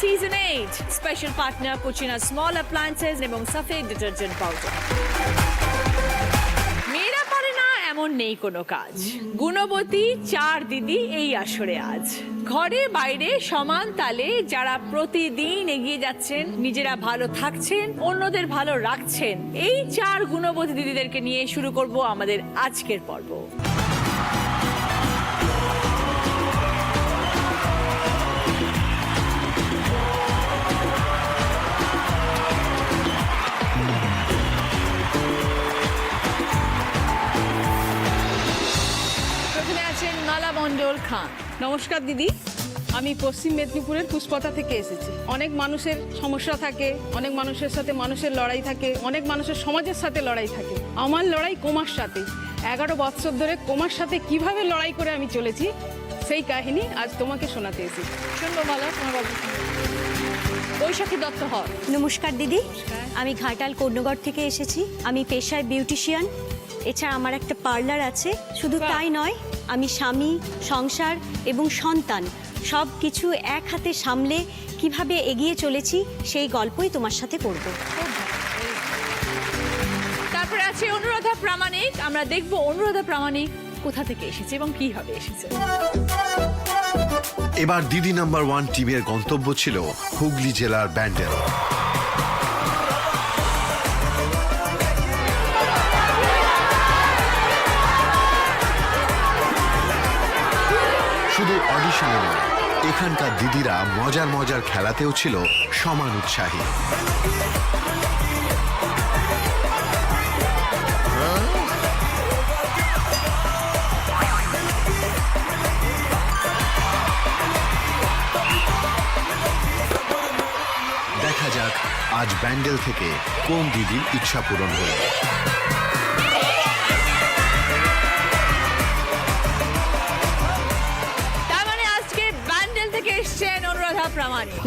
Season 8 Special Partner Cucina Small Appliances এবং Safed detergent powder. মেয়েরা পারে না এমন নেই কোনো কাজ। গুণবতী 4 দিদি এই আসরে আজ ঘরে বাইরে সমান তালে যারা প্রতিদিন এগিয়ে যাচ্ছেন, নিজেরা ভালো থাকছেন, অন্যদের ভালো রাখছেন, এই 4 গুণবতী দিদিদেরকে নিয়ে শুরু করব আমাদের আজকের পর্ব। মালা মণ্ডল খান। নমস্কার দিদি, আমি পশ্চিম মেদিনীপুরের পুষ্পতা থেকে এসেছি। অনেক মানুষের সমস্যা থাকে, অনেক মানুষের সাথে মানুষের লড়াই থাকে, অনেক মানুষের সমাজের সাথে লড়াই থাকে। আমার লড়াই কোমার সাথে। 11 বছর ধরে কোমার সাথে কিভাবে লড়াই করে আমি চলেছি, সেই কাহিনী আজ তোমাকে শোনাতে এসেছি। শুনবো মালা, তোমার বাবু। বৈশাখী দত্ত হর। নমস্কার দিদি, আমি ঘাটাল কর্ণগড় থেকে এসেছি। আমি পেশায় বিউটিশিয়ান, এছাড়া আমার একটা পার্লার আছে। শুধু তাই নয়, আমি স্বামী, সংসার এবং সন্তান সব কিছু এক হাতে সামলে কিভাবে এগিয়ে চলেছি সেই গল্পই তোমার সাথে করব। তারপরে আছে অনুরাধা প্রামাণিক। আমরা দেখব অনুরাধা প্রামাণিক কোথা থেকে এসেছে এবং কিভাবে এসেছে। এবার দিদি নাম্বার 1 টিমের গন্তব্য ছিল হুগলি জেলার ব্যান্ডেল। শুধু অডিশনে নয়, এখানকার দিদিরা মজার মজার খেলাতেও ছিল সমান উৎসাহী। দেখা যাক আজ ব্যান্ডেল থেকে কোন দিদির ইচ্ছা পূরণ হলো।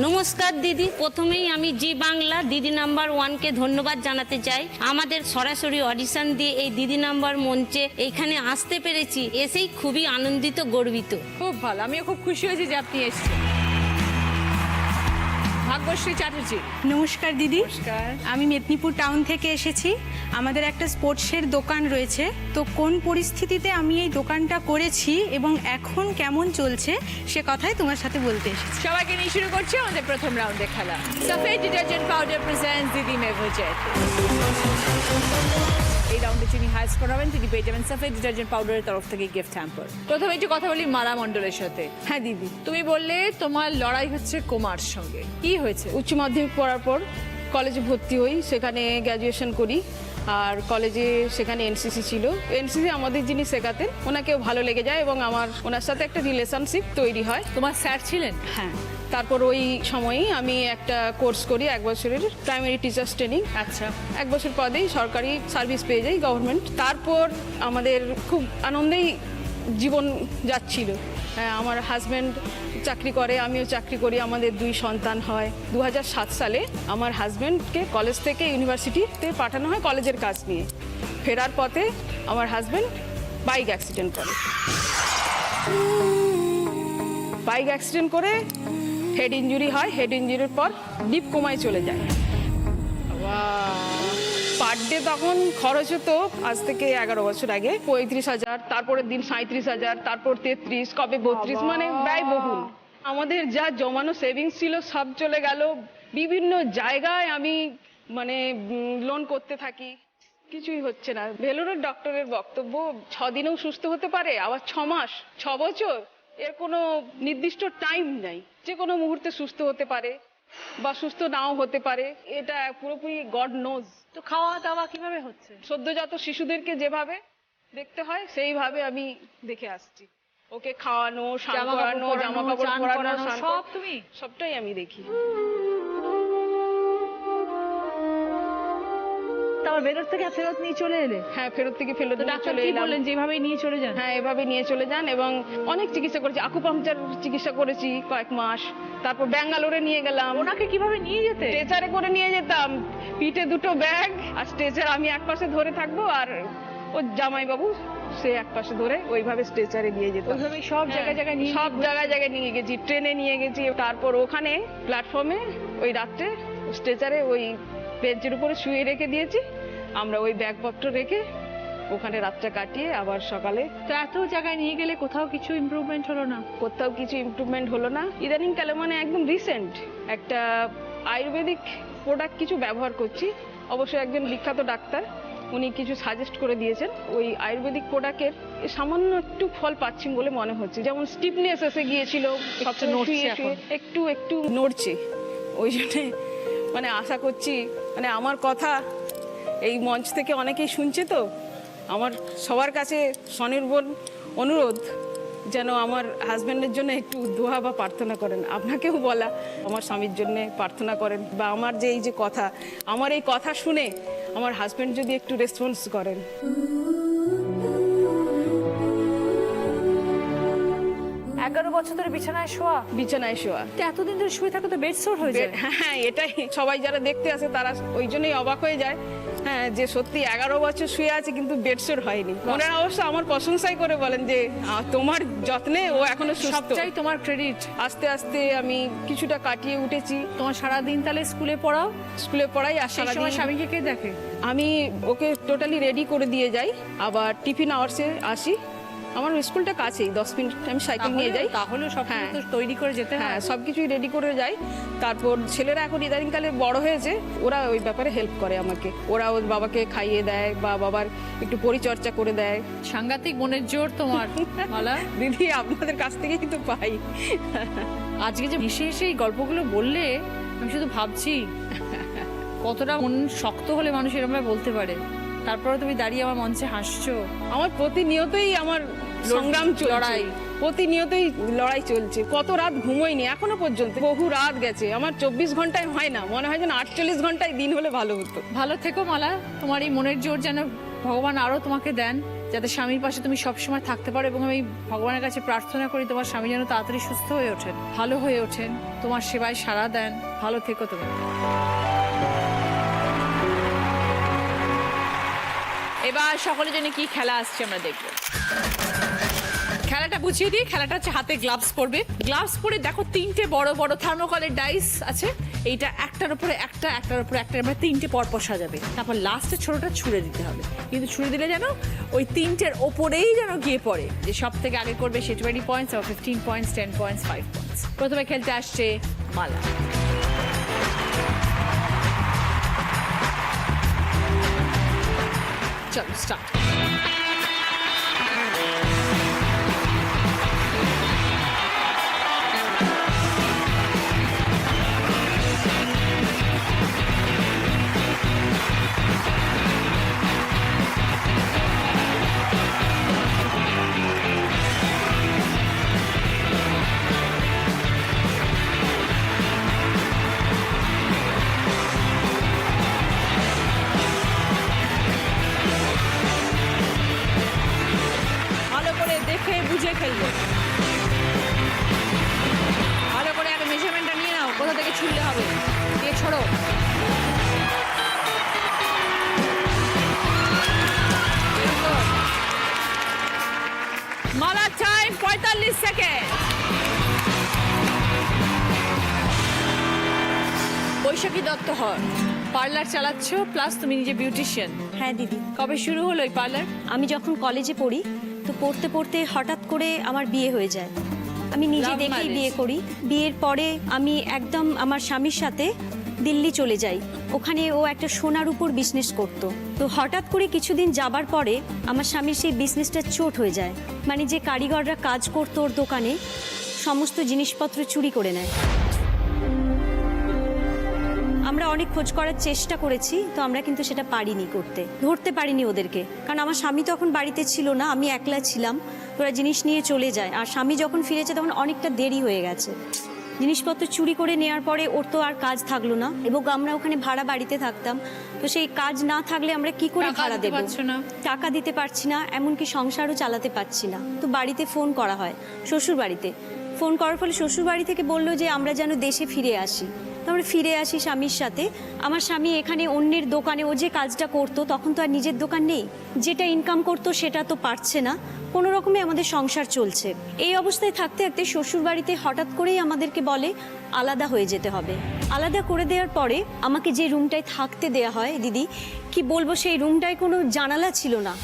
নমস্কার দিদি, প্রথমেই আমি জি বাংলা দিদি নাম্বার 1কে ধন্যবাদ জানাতে চাই। আমাদের সরাসরি অডিশন দিয়ে এই দিদি নাম্বার মঞ্চে এইখানে আসতে পেরেছি, এসেই খুবই আনন্দিত, গর্বিত। খুব ভালো, আমিও খুব খুশি হয়েছি যে আপনি এসেছেন। ভাগ্যশ্রী চ্যাটার্জি। নমস্কার দিদি, আমি মেদিনীপুর টাউন থেকে এসেছি। আমাদের একটা স্পোর্টসের দোকান রয়েছে, তো কোন পরিস্থিতিতে আমি এই দোকানটা করেছি এবং এখন কেমন চলছে সে কথাই তোমার সাথে বলতে এসেছি। সবাইকে নিয়ে শুরু করছি আমাদের প্রথম রাউন্ডে খেলা। সাফেদ ডিটারজেন্ট পাউডার প্রেজেন্টস দিদি মেভোজেট। এই রাউন্ডে যিনি হাই স্কোর হবেন তিনি পেয়ে যাবেন সাফেদ ডিটারজেন্ট পাউডারের তরফ থেকে গিফট হ্যাম্পার। প্রথমে একটু কথা বলি মালা মণ্ডলের সাথে। হ্যাঁ দিদি, তুমি বললে তোমার লড়াই হচ্ছে কুমার সঙ্গে, কি হয়েছে? উচ্চ মাধ্যমিক পড়ার পর কলেজে ভর্তি হই, সেখানে গ্র্যাজুয়েশন করি। আর কলেজে সেখানে এনসিসি ছিল। এনসিসি আমাদের যিনি শেখাতেন ওনাকেও ভালো লেগে যায় এবং আমার ওনার সাথে একটা রিলেশনশিপ তৈরি হয়। তোমার স্যার ছিলেন? হ্যাঁ, তারপর ওই সময়ই আমি একটা কোর্স করি 1 বছরের প্রাইমারি টিচার্স ট্রেনিং। আচ্ছা, 1 বছর পরেই সরকারি সার্ভিস পেয়ে যাই, গভর্নমেন্ট। তারপর আমাদের খুব আনন্দেই জীবন যাচ্ছিল। আমার হাজব্যান্ড চাকরি করে, আমিও চাকরি করি, আমাদের 2 সন্তান হয়। 2007 সালে আমার হাজব্যান্ডকে কলেজ থেকে ইউনিভার্সিটিতে পাঠানো হয় কলেজের কাজ নিয়ে। ফেরার পথে আমার হাজব্যান্ড বাইক অ্যাক্সিডেন্ট করে। বাইক অ্যাক্সিডেন্ট করে হেড ইঞ্জুরি হয়। হেড ইঞ্জুরির পর ডিপ কোমায় চলে যায়। পার ডে তখন খরচ হতো, আজ থেকে 11 বছর আগে, 35,000, তারপরের দিন 37,000, তারপর 33, কবে 32, মানে ব্যয়বহুল। আমাদের যা জমানো সেভিংস ছিল সব চলে গেল। বিভিন্ন জায়গায় আমি মানে লোন করতে থাকি, কিছুই হচ্ছে না। ভেলোরের ডক্টরের বক্তব্য 6 দিনেও সুস্থ হতে পারে, আবার 6 মাস, 6 বছর, এর কোনো নির্দিষ্ট টাইম নাই। যে কোনো মুহূর্তে সুস্থ হতে পারে বা সুস্থ নাও হতে পারে, এটা পুরোপুরি গড নোজ। তো খাওয়া দাওয়া কিভাবে হচ্ছে? সদ্যজাত শিশুদেরকে যেভাবে দেখতে হয় সেইভাবে আমি দেখে আসছি। ওকে খাওয়ানো, স্নান করানো, জামা কাপড় পরানো, সব তুমি? সবটাই আমি দেখি। তারপর ভেতর থেকে ফেরত নিয়ে চলে এলে? হ্যাঁ, ফেরত থেকে ফেরত নিয়ে ডাক্তার চলে কি এলাম। বললেন যেভাবে নিয়ে চলে যান? হ্যাঁ, এভাবে নিয়ে চলে যান এবং অনেক চিকিৎসা করেছি। আকুপাংচার চিকিৎসা করেছি কয়েক মাস। তারপর ব্যাঙ্গালোরে নিয়ে গেলাম। ওনাকে কিভাবে নিয়ে যেতে? স্ট্রেচারে করে নিয়ে যেতাম, পিঠে 2টো ব্যাগ আর স্ট্রেচার, আমি এক পাশে ধরে থাকবো আর ওর জামাইবাবু সে এক পাশে ধরে ওইভাবে স্ট্রেচারে নিয়ে যেত। ওইভাবে সব জায়গায় জায়গায় নিয়ে সব জায়গায় নিয়ে গেছি, ট্রেনে নিয়ে গেছি, তারপর ওখানে প্ল্যাটফর্মে ওই রাত্রে স্ট্রেচারে ওই বেঞ্চের উপরে শুয়ে রেখে দিয়েছি। আমরা ওই ব্যাগপত্র রেখে ওখানে রাতটা কাটিয়ে আবার সকালে। তো এত জায়গায় নিয়ে গেলে কোথাও কিছু ইমপ্রুভমেন্ট হলো না? কোথাও কিছু ইমপ্রুভমেন্ট হলো না। ইদানিং কালে মানে একদম রিসেন্ট একটা আয়ুর্বেদিক প্রোডাক্ট কিছু ব্যবহার করছি। অবশ্যই একজন বিখ্যাত ডাক্তার, উনি কিছু সাজেস্ট করে দিয়েছেন। ওই আয়ুর্বেদিক প্রোডাক্টের সামান্য একটু ফল পাচ্ছি বলে মনে হচ্ছে। যেমন স্টিফনেস এসে গিয়েছিল, একটু নড়ছে এখন। একটু নড়ছে। ওই জন্যে মানে আশা করছি, মানে আমার কথা এই মঞ্চ থেকে অনেকেই শুনছে, তো আমার সবার কাছে স্বনির্ভর অনুরোধ যেন আমার হাজব্যান্ডের জন্য একটু দোয়া বা প্রার্থনা করেন। আপনাকেও বলা, আমার স্বামীর জন্য প্রার্থনা করেন, বা আমার যে এই যে কথা, আমার এই কথা শুনে আমার হাজব্যান্ড যদি একটু রেসপন্স করেন। 11 বছর ধরে বিছানায় শোয়া? বিছানায় শোয়া। তো এতদিন ধরে শুয়ে থাকো তো বেড সোর হয়ে যায়। হ্যাঁ, এটাই সবাই যারা দেখতে আসে তারা ওই জন্যই অবাক হয়ে যায়। হ্যাঁ, যে সত্যি 11 বছর শুয়ে আছে কিন্তু বেডশোর হয়নি। ওনারা অবশ্য আমার প্রশংসাই করে বলেন যে তোমার যত্নে ও এখনো সুস্থ। সবটাই তোমার ক্রেডিট। আস্তে আস্তে আমি কিছুটা কাটিয়ে উঠেছি। তোমার সারাদিন তাহলে স্কুলে পড়াও? স্কুলে পড়াই, আর সেই সময় স্বামীকে কে দেখে? আমি ওকে টোটালি রেডি করে দিয়ে যাই, আবার টিফিন আওয়ার্সে আসি। আমার স্কুলটা কাছেই, 10 মিনিট আমি সাইকেল নিয়ে যাই। তাহলে সব তৈরি করে যেতে হয়। হ্যাঁ, সবকিছুই রেডি করে যাই। তারপর ছেলেরা এখন ইদানিংকালে বড় হয়েছে, ওরা ওই ব্যাপারে হেল্প করে আমাকে। ওরা ওর বাবাকে খাইয়ে দেয় বা বাবার একটু পরিচর্যা করে দেয়। সাংঘাতিক মনের জোর তোমার মালা। দিদি, আপনাদের কাছ থেকেই কিন্তু পাই। আজকে যে মিশে এসে এই গল্পগুলো বললে, আমি শুধু ভাবছি কতটা মন শক্ত হলে মানুষ এরকম বলতে পারে। তারপরে তুমি দাঁড়িয়ে আমার মঞ্চে হাসছো। আমার প্রতিনিয়তই আমার সংগ্রাম চলছে, লড়াই প্রতিনিয়তই লড়াই চলছে। কত রাত ঘুমোইনি এখনো পর্যন্ত, বহু রাত গেছে আমার। 24 ঘন্টায় হয় না, মনে হয় যেন 48 ঘন্টায় দিন হলে ভালো হতো। ভালো থেকো মালা, তোমার এই মনের জোর যেন ভগবান আরো তোমাকে দেন, যাতে স্বামীর পাশে তুমি সবসময় থাকতে পারো। এবং আমি ভগবানের কাছে প্রার্থনা করি তোমার স্বামী যেন তাড়াতাড়ি সুস্থ হয়ে ওঠেন, ভালো হয়ে ওঠেন, তোমার সেবায় সাড়া দেন। ভালো থেকো তুমি। এবার সকলের জন্য কি খেলা আসছে আমরা দেখবো। খেলাটা বুঝিয়ে দিই। খেলাটা হচ্ছে হাতে গ্লাভস পরবে। গ্লাভস পরে দেখো 3টে বড় বড় থার্মোকলের ডাইস আছে। এইটা একটার উপরে একটা, একটার উপরে একটা, আমরা 3টে পরপর সাজাবে। তারপর লাস্টে ছোটটা ছুঁড়ে দিতে হবে। কিন্তু ছুঁড়ে দিলে যেন ওই 3টের ওপরেই যেন গিয়ে পড়ে। যে সব থেকে আগে করবে সে 20 পয়েন্টস, 15 পয়েন্টস, 10 পয়েন্টস, 5 পয়েন্টস। প্রথমে খেলতে আসছে মালা। চলো স্টার্ট। দেখে বুঝে খেলবে। ভালো করে আগে মেজারমেন্টটা নিয়ে নাও, কোথা থেকে ছুড়লে হবে। দিয়ে ছড়ো। মালা টাইম 45 সেকেন্ড। বৈশাখী দত্ত হর, পার্লার চালাচ্ছ প্লাস তুমি নিজে বিউটিশিয়ান। হ্যাঁ দিদি। কবে শুরু হলো এই পার্লার? আমি যখন কলেজে পড়ি, তো পড়তে পড়তে হঠাৎ করে আমার বিয়ে হয়ে যায়। আমি নিজে Love দেখেই marriage. বিয়ে করি। বিয়ের পরে আমি একদম আমার স্বামীর সাথে দিল্লি চলে যাই। ওখানে ও একটা সোনার উপর বিজনেস করতো। তো হঠাৎ করে কিছুদিন যাবার পরে আমার স্বামীর সেই বিজনেসটা চোট হয়ে যায়। মানে যে কারিগররা কাজ করতো ওর দোকানে, সমস্ত জিনিসপত্র চুরি করে নেয়। আমরা অনেক খোঁজ করার চেষ্টা করেছি, তো আমরা কিন্তু সেটা পারিনি করতে, ধরতে পারিনি ওদেরকে। কারণ আমার স্বামী তখন বাড়িতে ছিল না, আমি একলা ছিলাম। ওরা জিনিস নিয়ে চলে যায়, আর স্বামী যখন ফিরেছে তখন অনেকটা দেরি হয়ে গেছে। জিনিসপত্র চুরি করে নেওয়ার পরে ওর তো আর কাজ থাকলো না, এবং আমরা ওখানে ভাড়া বাড়িতে থাকতাম। তো সেই কাজ না থাকলে আমরা কি করে ভাড়া দেবো? টাকা দিতে পারছি না, এমনকি সংসারও চালাতে পারছি না। তো বাড়িতে ফোন করা হয়, শ্বশুর বাড়িতে ফোন করার ফলে শ্বশুর বাড়ি থেকে বললো যে আমরা যেন দেশে ফিরে আসি। তারপরে ফিরে আসি স্বামীর সাথে। আমার স্বামী এখানে অন্যের দোকানে ও যে কাজটা করতো, তখন তো আর নিজের দোকান নেই, যেটা ইনকাম করতো সেটা তো পারছে না, কোনো রকমে আমাদের সংসার চলছে। এই অবস্থায় থাকতে থাকতে শ্বশুরবাড়িতে হঠাৎ করেই আমাদেরকে বলে আলাদা হয়ে যেতে হবে। আলাদা করে দেওয়ার পরে আমাকে যে রুমটায় থাকতে দেয়া হয় দিদি, কি বলবো, সেই রুমটায় কোনো জানালা ছিল না।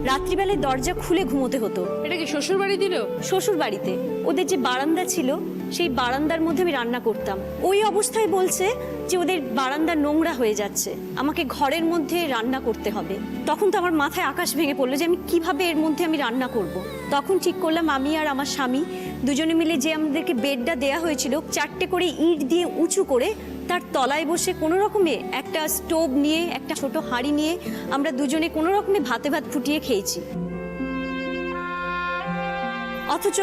রাত্রিবেলায় দরজা খুলে ঘুমোতে হতো। এটা কি শ্বশুর বাড়ি দিল? শ্বশুর বাড়িতে ওদের যে বারান্দা ছিল, সেই বারান্দার মধ্যে আমি রান্না করতাম। ওই অবস্থায় বলছে যে ওদের বারান্দা নোংরা হয়ে যাচ্ছে, আমাকে ঘরের মধ্যে রান্না করতে হবে। তখন তো আমার মাথায় আকাশ ভেঙে পড়লো যে আমি কিভাবে এর মধ্যে আমি রান্না করব। তখন ঠিক করলাম আমি আর আমার স্বামী দুজনে মিলে, যে আমাদেরকে বেডটা দেয়া হয়েছিল 4টে করে ইট দিয়ে উঁচু করে, তার তলায় বসে কোনো রকমে একটা স্টোভ নিয়ে, একটা ছোট হাঁড়ি নিয়ে আমরা দুজনে কোনো রকমে ভাত ফুটিয়ে খেয়েছি। অথচ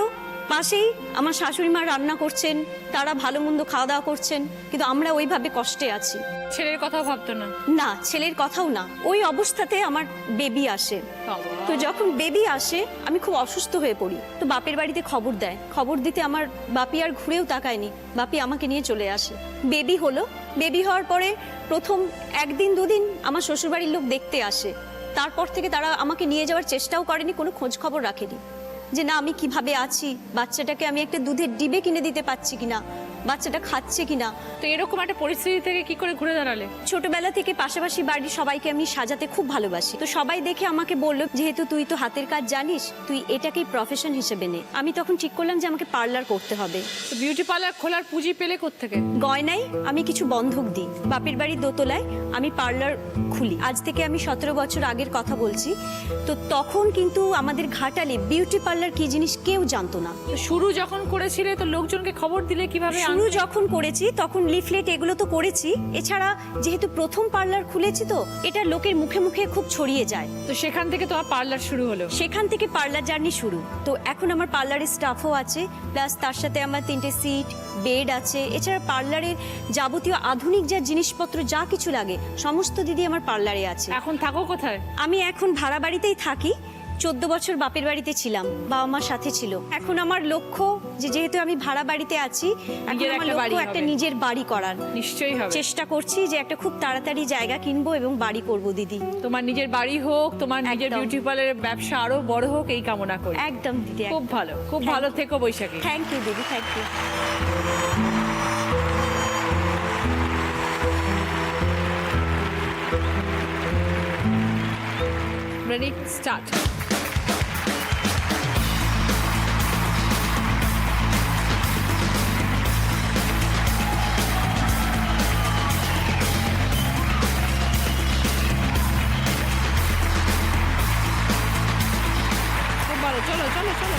পাশেই আমার শাশুড়ি মা রান্না করছেন, তারা ভালো মন্দ খাওয়া দাওয়া করছেন, কিন্তু আমরা ওইভাবে কষ্টে আছি। ছেলের কথাও ভাবতো না? না, ছেলের কথাও না। ওই অবস্থাতে আমার বেবি আসে। তো যখন বেবি আসে আমি খুব অসুস্থ হয়ে পড়ি। তো বাপের বাড়িতে খবর দেয়, খবর দিতে আমার বাপি আর ঘুরেও তাকায়নি, বাপি আমাকে নিয়ে চলে আসে। বেবি হলো, বেবি হওয়ার পরে প্রথম 1 দিন 2 দিন আমার শ্বশুরবাড়ির লোক দেখতে আসে। তারপর থেকে তারা আমাকে নিয়ে যাওয়ার চেষ্টাও করেনি, কোনো খোঁজ খবর রাখেনি যে না আমি কিভাবে আছি, বাচ্চাটাকে আমি একটা দুধের ডিবে কিনে দিতে পারছি কিনা, বাচ্চাটা খাচ্ছে কিনা। তো এরকম একটা পরিস্থিতি থেকে কি করে ঘুরে দাঁড়ালে? ছোটবেলা থেকে পাশাপাশি বাড়ির সবাইকে আমি সাজাতে খুব ভালোবাসি। তো সবাই দেখে আমাকে বললো, যেহেতু তুই তো হাতের কাজ জানিস, তুই এটাকেই প্রফেশন হিসেবে নে। আমি তখন ঠিক করলাম যে আমাকে পার্লার করতে হবে। তো বিউটি পার্লার খোলার পুঁজি পেলে কোত্থেকে? গয়নায় আমি কিছু বন্ধক দিই, বাপের বাড়ির দোতলায় আমি পার্লার খুলি। আজ থেকে আমি 17 বছর আগের কথা বলছি। তো তখন কিন্তু আমাদের ঘাটালে বিউটি পার্লার কি জিনিস কেউ জানতো না। তো শুরু যখন করেছিলে তো লোকজনকে খবর দিলে কিভাবে? শুরু যখন করেছি তখন লিফলেট এগুলো তো করেছি, এছাড়া যেহেতু প্রথম পার্লার খুলেছি তো এটা লোকের মুখে মুখে খুব ছড়িয়ে যায়। তো সেখান থেকে তো আর পার্লার শুরু হলো? সেখান থেকে পার্লার জার্নি শুরু। তো এখন আমার পার্লারের স্টাফও আছে, প্লাস তার সাথে আমার 3টে সিট, বেড আছে। এছাড়া পার্লারের যাবতীয় আধুনিক যা জিনিসপত্র যা কিছু লাগে সমস্ত দিদি আমার পার্লারে আছে। এখন থাকো কোথায়? আমি এখন ভাড়া বাড়িতেই থাকি। 14 বছর বাপের বাড়িতে ছিলাম, বাবা মার সাথে ছিল। এখন আমার লক্ষ্য যে যেহেতু আমি ভাড়া বাড়িতে আছি, এখন আমার লক্ষ্য একটা নিজের বাড়ি করার। নিশ্চয়ই হবে। চেষ্টা করছি যে একটা খুব তাড়াতাড়ি জায়গা কিনবো এবং বাড়ি করব দিদি। তোমার নিজের বাড়ি হোক, তোমার নিজের একদম। বিউটি পার্লারের ব্যবসা আরো বড় হোক, এই কামনা করি। একদম দিদি, খুব ভালো, খুব ভালো থেকো বৈশাখী। থ্যাংক ইউ দিদি, থ্যাংক ইউ। Ready, start. খুব ভালো, চলো চলো চলো।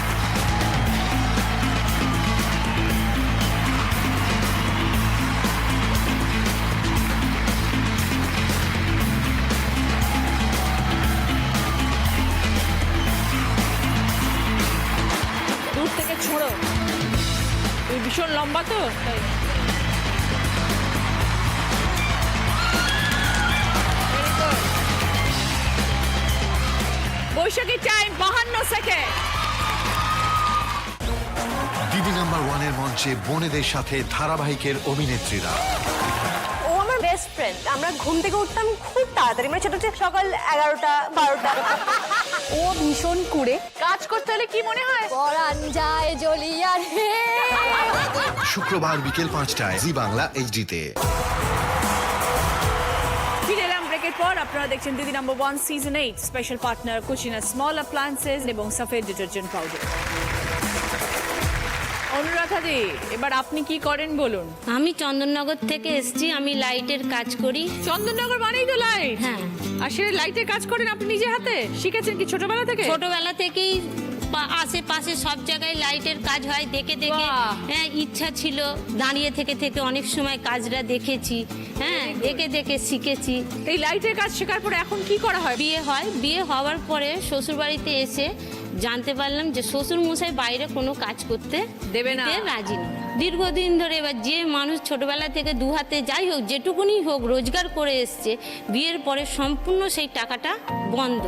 দূর থেকে ছোড়ো, তুমি ভীষণ লম্বা তো তাই। Very good. বৈশাখী টাইম 52 সেকেন্ড। দিদি নাম্বার 1 এর মঞ্চে বোনেদের সাথে ধারাবাহিকের অভিনেত্রীরা। ও আমার বেস্ট ফ্রেন্ড। আমরা ঘুম থেকে উঠতাম খুব তাড়াতাড়ি, মানে ছোট সকাল 11টা 12টা। ও ভীষণ কুড়ে। কাজ করতে হলে কি মনে হয়? পরান যায় জ্বলিয়া রে। শুক্রবার বিকেল 5টায় জি বাংলা এইচডিতে। ফিরে এলাম ব্রেকের পর। আপনারা দেখছেন Didi number 1 season 8, special partner Kutchina small appliances এবং সাফেদ ডিটারজেন্ট পাউডার। অনুরাধাদি, এবার আপনি কি করেন বলুন? আমি চন্দননগর থেকে এসেছি, আমি লাইটের কাজ করি। চন্দননগর মানেই তো লাইট। হ্যাঁ। আর সে লাইটের কাজ করেন আপনি নিজে হাতে? শিখেছেন কি ছোটবেলা থেকে? ছোটবেলা থেকেই আশেপাশে সব জায়গায় লাইটের কাজ হয় দেখে দেখে। বাহ। হ্যাঁ, ইচ্ছা ছিল, দাঁড়িয়ে থেকে থেকে অনেক সময় কাজটা দেখেছি। হ্যাঁ, দেখে দেখে শিখেছি। এই লাইটের কাজ শেখার পরে এখন কি করা হয়? বিয়ে হয়, বিয়ে হওয়ার পরে শ্বশুরবাড়িতে এসে জানতে পারলাম যে শ্বশুর মশাই বাইরে কোনো কাজ করতে দেবে না। দিতে রাজি না। দীর্ঘদিন ধরে এবার যে মানুষ ছোটবেলা থেকে দু হাতে যাই হোক যেটুকুনি হোক রোজগার করে এসছে, বিয়ের পরে সম্পূর্ণ সেই টাকাটা বন্ধ।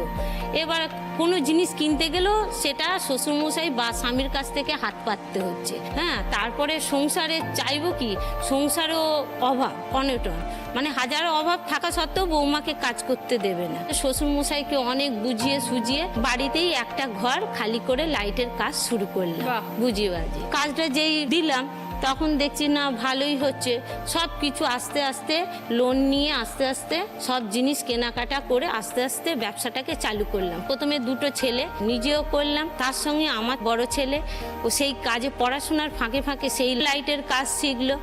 এবার কোনো জিনিস কিনতে গেলেও সেটা শ্বশুরমশাই বা স্বামীর কাছ থেকে হাত পাততে হচ্ছে। হ্যাঁ, তারপরে সংসারে চাইবো কি, সংসারও অভাব অনটন, মানে হাজারো অভাব থাকা সত্ত্বেও বৌমাকে কাজ করতে দেবে না। শ্বশুরমশাইকে অনেক বুঝিয়ে সুঝিয়ে বাড়িতেই একটা ঘর খালি করে লাইটের কাজ শুরু করলাম। বাহ। বুঝিয়ে বাজি কাজটা যেই দিলাম তখন দেখছি না ভালোই হচ্ছে। সব কিছু আস্তে আস্তে লোন নিয়ে আস্তে আস্তে সব জিনিস কেনাকাটা করে আস্তে আস্তে ব্যবসাটাকে চালু করলাম। প্রথমে দুটো ছেলে, নিজেও করলাম, তার সঙ্গে আমার বড় ছেলে ও সেই কাজে পড়াশোনার ফাঁকে ফাঁকে সেই লাইটের কাজ শিখলো।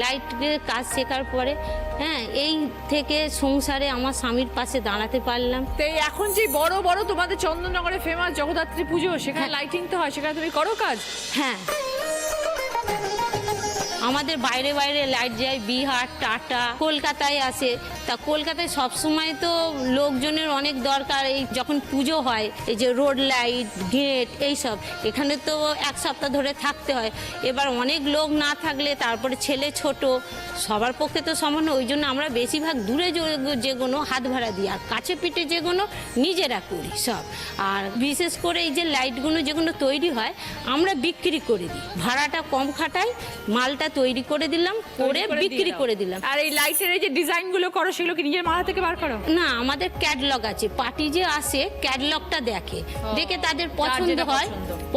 লাইটের কাজ শেখার পরে হ্যাঁ এই থেকে সংসারে আমার স্বামীর পাশে দাঁড়াতে পারলাম। তো এই এখন যে বড় বড় তোমাদের চন্দননগরে ফেমাস জগদ্ধাত্রী পুজো, সেখানে লাইটিং তো হয়, সেখানে তুমি করো কাজ? হ্যাঁ, আমাদের বাইরে বাইরে লাইট যায়, বিহার, টাটা, কলকাতায় আসে। তা কলকাতায় সবসময় তো লোকজনের অনেক দরকার। এই যখন পুজো হয়, এই যে রোড লাইট, গেট, এইসব এখানে তো এক সপ্তাহ ধরে থাকতে হয়। এবার অনেক লোক না থাকলে তারপরে ছেলে ছোট, সবার পক্ষে তো সমান। ওই জন্য আমরা বেশিরভাগ দূরে যেগুলো হাত ভাড়া দিই, আর কাছে পিঠে যেগুলো নিজেরা করি সব। আর বিশেষ করে এই যে লাইটগুলো যেগুলো তৈরি হয় আমরা বিক্রি করে দিই, ভাড়াটা কম খাটাই, মালটা তৈরি করে দিলাম, করে বিক্রি করে দিলাম। আর এই লাইটের এই যে ডিজাইন গুলো করো, সেগুলো কি নিজের মাথা থেকে বার করো? না, আমাদের ক্যাটালগ আছে। পার্টি যে আসে ক্যাটালগটা দেখে, দেখে তাদের পছন্দ যেটা হয়,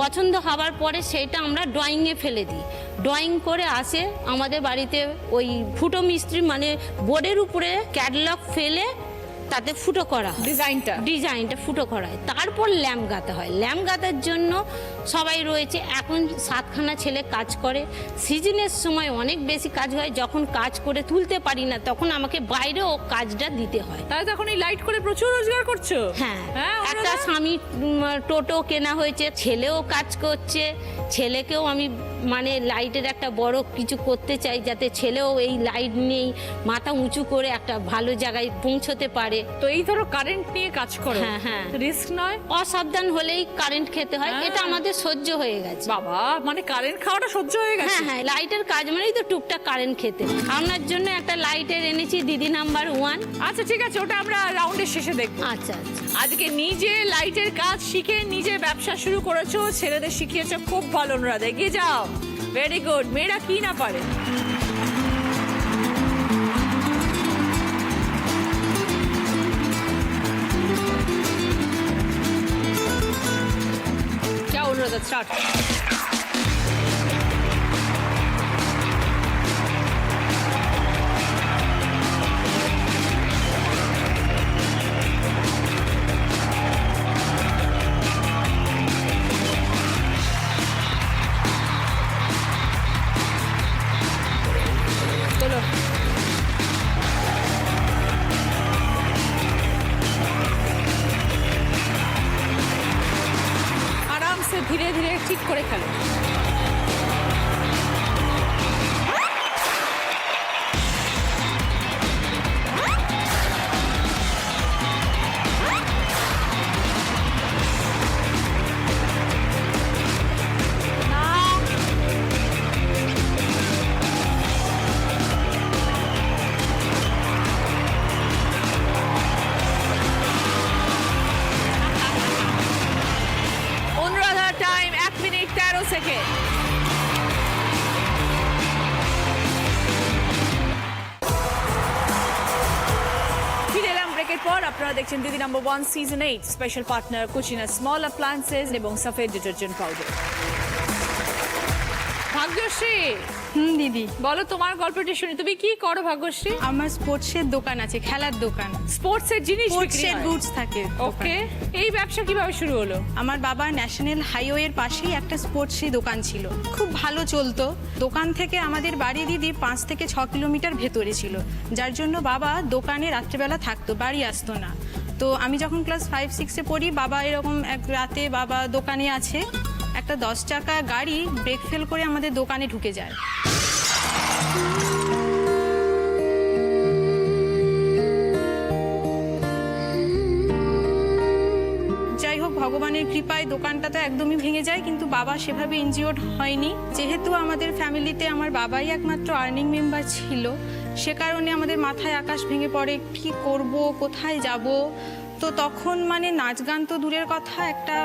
পছন্দ হওয়ার পরে সেটা আমরা ড্রয়িংয়ে ফেলে দিই। ড্রয়িং করে আসে আমাদের বাড়িতে, ওই ফুটো মিস্ত্রি মানে বোর্ডের উপরে ক্যাটালগ ফেলে তাতে ফুটো করা হয়, ডিজাইনটা ফুটো করা হয়। তারপর ল্যাম্প গাঁথা হয়। ল্যাম্প গাঁথার জন্য সবাই রয়েছে। এখন 7খানা ছেলে কাজ করে। সিজনের সময় অনেক বেশি কাজ হয়, যখন কাজ করে তুলতে পারি না তখন আমাকে বাইরেও কাজটা দিতে হয়। তাহলে তখন এই লাইট করে প্রচুর রোজগার করছো? হ্যাঁ, ওরা একটা না? স্বামী টোটো কেনা হয়েছে, ছেলেও কাজ করছে। ছেলেকেও আমি মানে লাইটের একটা বড় কিছু করতে চাই, যাতে ছেলেও এই লাইট নিয়েই মাথা উঁচু করে একটা ভালো জায়গায় পৌঁছতে পারে। তো এই ধরো কারেন্ট নিয়ে কাজ করো, হ্যাঁ, হ্যাঁ। রিস্ক নয়? অসাবধান হলেই কারেন্ট খেতে হয়, এটা আমাদের সহ্য হয়ে গেছে। বাবা, মানে কারেন্ট খাওয়াটা সহ্য হয়ে গেছে? হ্যাঁ, হ্যাঁ, লাইটের কাজ মানেই তো টুকটাক কারেন্ট খেতে। আপনার জন্য একটা লাইটের এনেছি, দিদি নাম্বার 1। আচ্ছা ঠিক আছে, ওটা আমরা রাউন্ডের শেষে দেখবো। আচ্ছা আচ্ছা। আজকে নিজে লাইটের কাজ শিখে নিজে ব্যবসা শুরু করেছো, ছেলেদের শিখিয়েছো, খুব ভালো। অনুরাধা, এগিয়ে যাও, ভেরি গুড। মেয়েরা কি না পারে? যাও অনুরাধা, স্টার্ট। চলো। আরামসে ধীরে ধীরে ঠিক করে খেলো। Anuradha time 1 minute 13 second. ফিরে এলাম ব্রেকের পর। আপনারা দেখছেন Didi number 1 season 8, special partner Kutchina small appliances এবং সফেদ ডিটারজেন্ট পাউডার। ভাগ্যশ্রী, দিদি, বলো তোমার গল্পটা শুনি। তুমি কি করো ভাগ্যশ্রী? আমার স্পোর্টসের দোকান আছে, খেলার দোকান। স্পোর্টসের জিনিস বিক্রি স্পোর্টসের হয়? বুটস থাকে ওকে, এই ব্যবসা কিভাবে শুরু হলো? আমার বাবা ন্যাশনাল হাইওয়ের পাশেই একটা স্পোর্টসের দোকান ছিল, খুব ভালো চলতো। দোকান থেকে আমাদের বাড়ি দিদি 5 থেকে 6 কিলোমিটার ভেতরে ছিল, যার জন্য বাবা দোকানে রাত্রেবেলা থাকতো, বাড়ি আসতো না। তো আমি যখন ক্লাস 5-6-এ পড়ি, বাবা এরকম এক রাতে বাবা দোকানে আছে, একটা 10 চাকা গাড়ি ব্রেক ফেল করে আমাদের দোকানে ঢুকে যায়। যাই হোক, ভগবানের কৃপায় দোকানটা তো একদমই ভেঙে যায়, কিন্তু বাবা সেভাবে ইনজিওর্ড হয়নি। যেহেতু আমাদের ফ্যামিলিতে আমার বাবাই একমাত্র আর্নিং মেম্বার ছিল, সে কারণে আমাদের মাথায় আকাশ ভেঙে পড়ে, কি করব, কোথায় যাব। তো তখন মানে নাচ গান তো দূরের কথা, একটা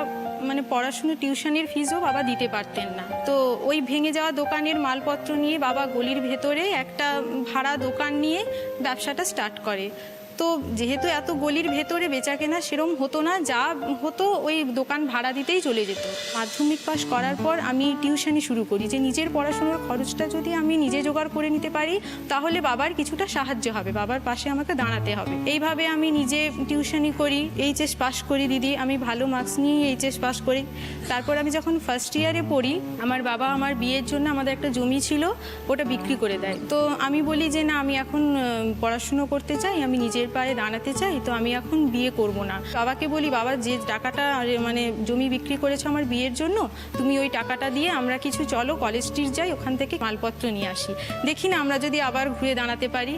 মানে পড়াশুনো টিউশনের ফিসও বাবা দিতে পারতেন না। তো ওই ভেঙে যাওয়া দোকানের মালপত্র নিয়ে বাবা গলির ভেতরে একটা ভাড়া দোকান নিয়ে ব্যবসাটা স্টার্ট করে। তো যেহেতু এত গলির ভেতরে বেচাকেনা সেরম হতো না, যা হতো ওই দোকান ভাড়া দিতেই চলে যেত। মাধ্যমিক পাস করার পর আমি টিউশনি শুরু করি, যে নিজের পড়াশোনার খরচটা যদি আমি নিজে জোগাড় করে নিতে পারি তাহলে বাবার কিছুটা সাহায্য হবে, বাবার পাশে আমাকে দাঁড়াতে হবে। এইভাবে আমি নিজে টিউশনি করি, এইচএস পাস করি দিদি, আমি ভালো মার্কস নিয়ে এইচএস পাস করি। তারপর আমি যখন ফার্স্ট ইয়ারে পড়ি, আমার বাবা আমার বিয়ের জন্য আমাদের একটা জমি ছিল, ওটা বিক্রি করে দেয়। তো আমি বলি যে না, আমি এখন পড়াশুনো করতে চাই, আমি নিজের পায়ে দাঁড়াতে চাই, তো আমি এখন বিয়ে করব না। বাবাকে বলি, বাবা যে টাকাটা মানে জমি বিক্রি করেছো আমার বিয়ের জন্য, তুমি ওই টাকাটা দিয়ে আমরা কিছু চলো কলেজ স্ট্রিট যাই, ওখান থেকে মালপত্র নিয়ে আসি, দেখি না আমরা যদি আবার ঘুরে দাঁড়াতে পারি।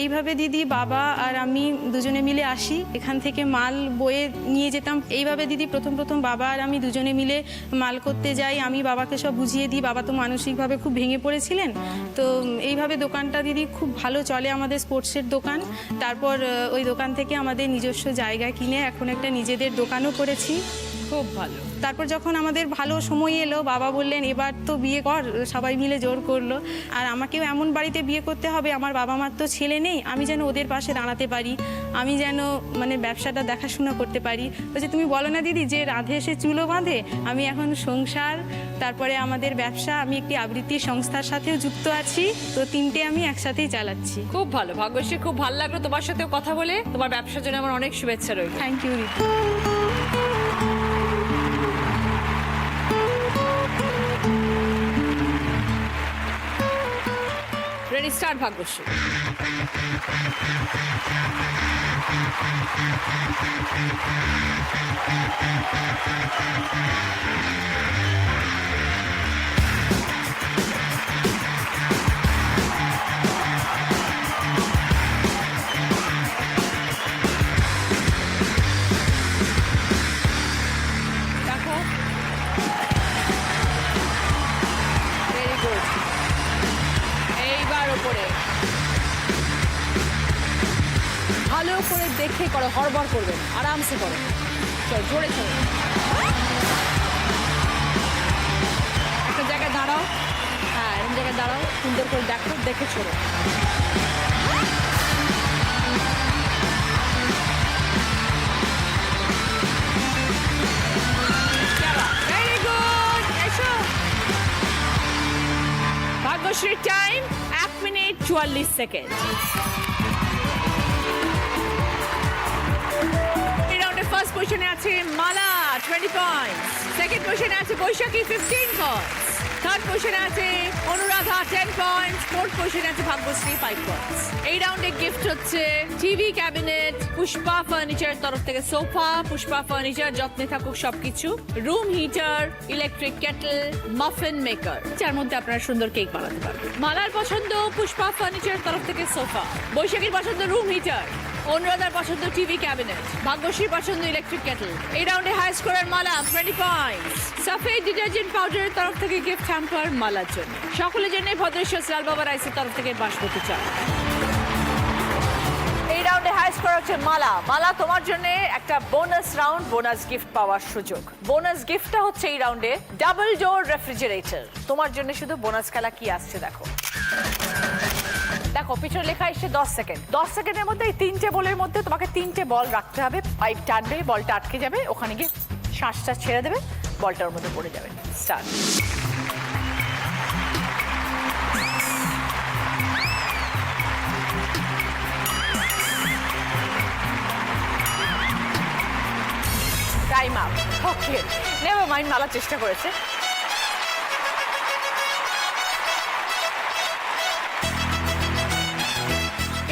এইভাবে দিদি, বাবা আর আমি দুজনে মিলে আসি, এখান থেকে মাল বয়ে নিয়ে যেতাম। এইভাবে দিদি প্রথম বাবা আর আমি দুজনে মিলে মাল করতে যাই, আমি বাবাকে সব বুঝিয়ে দিই। বাবা তো মানসিকভাবে খুব ভেঙে পড়েছিলেন। তো এইভাবে দোকানটা দিদি খুব ভালো চলে, আমাদের স্পোর্টসের দোকান। তারপর ওই দোকান থেকে আমাদের নিজস্ব জায়গা কিনে এখন একটা নিজেদের দোকানও করেছি। খুব ভালো। তারপর যখন আমাদের ভালো সময় এলো, বাবা বললেন এবার তো বিয়ে কর, সবাই মিলে জোর করলো। আর আমাকেও এমন বাড়িতে বিয়ে করতে হবে, আমার বাবা মার তো ছেলে নেই, আমি যেন ওদের পাশে দাঁড়াতে পারি, আমি যেন মানে ব্যবসাটা দেখাশোনা করতে পারি। বলছে তুমি বলো না দিদি যে রাধে এসে চুলো বাঁধে, আমি এখন সংসার, তারপরে আমাদের ব্যবসা, আমি একটি আবৃত্তি সংস্থার সাথেও যুক্ত আছি, তো তিনটে আমি একসাথেই চালাচ্ছি। খুব ভালো ভাগ্যশ্রী, খুব ভালো লাগলো তোমার সাথেও কথা বলে। তোমার ব্যবসার জন্য আমার অনেক শুভেচ্ছা রইল। থ্যাংক ইউ দিদি। Ready, start Bhagyashree. দেখো, ভেরি গুড। এইবার ওপরে ভালো করে দেখে করো, হড়বড় করবে না, আরামসে করো। চল, জোরে চলো। একটা জায়গায় দাঁড়াও, হ্যাঁ এরকম জায়গায় দাঁড়াও, সুন্দর করে দেখো, দেখে ছোড়ো। Very good. এসো। ভাগ্যশ্রীর টাইম 1 মিনিট 44 সেকেন্ড। এই রাউন্ডে ফার্স্ট পজিশনে আছে মালা 20 পয়েন্টস, সেকেন্ড পজিশনে আছে বৈশাখী 15 পয়েন্টস, থার্ড পজিশনে আছে অনুরাধা 10 পয়েন্টস, ফোর্থ পজিশনে আছে ভাগ্যশ্রী 5 পয়েন্টস। এই রাউন্ডে গিফট হচ্ছে টিভি ক্যাবিনেট, পুষ্পা ফার্নিচারের তরফ থেকে সোফা, পুষ্পা ফার্নিচার যত্নে থাকুক সবকিছু, room heater, electric kettle, muffin maker, যার মধ্যে আপনারা সুন্দর কেক বানাতে পারবেন। মালার পছন্দ পুষ্পা ফার্নিচারের তরফ থেকে সোফা, বৈশাখীর পছন্দ রুম হিটার, অনুরাধার পছন্দ টিভি ক্যাবিনেট, ভাগ্যশ্রীর পছন্দ ইলেকট্রিক কেটল। এই রাউন্ডে হাই স্কোরার মালা 20 পয়েন্টস। সাফেদ ডিটারজেন্ট পাউডারের তরফ থেকে গিফট হ্যাম্পার মালার জন্য। সকলের জন্য ভদ্রেশ্বর লাল বাবা রাইসের তরফ থেকে বাসমতি চাল। এই রাউন্ডে হাই স্কোর হচ্ছে মালা। মালা, তোমার জন্য একটা বোনাস রাউন্ড, বোনাস গিফট পাওয়ার সুযোগ। বোনাস গিফটটা হচ্ছে এই রাউন্ডে ডাবল ডোর রেফ্রিজারেটর। তোমার জন্য শুধু বোনাস খেলা কি আসছে দেখো। দেখো পিছনে লেখা এসে 10 সেকেন্ড। 10 সেকেন্ডের মধ্যে এই 3টে বলের মধ্যে তোমাকে 3টে বল রাখতে হবে। পাইপ টানবে, বলটা আটকে যাবে, ওখানে গিয়ে শ্বাসটা ছেড়ে দেবে, বলটা ওর মধ্যে পড়ে যাবে। Start. Time out. Okay, never mind, মালার চেষ্টা করেছে।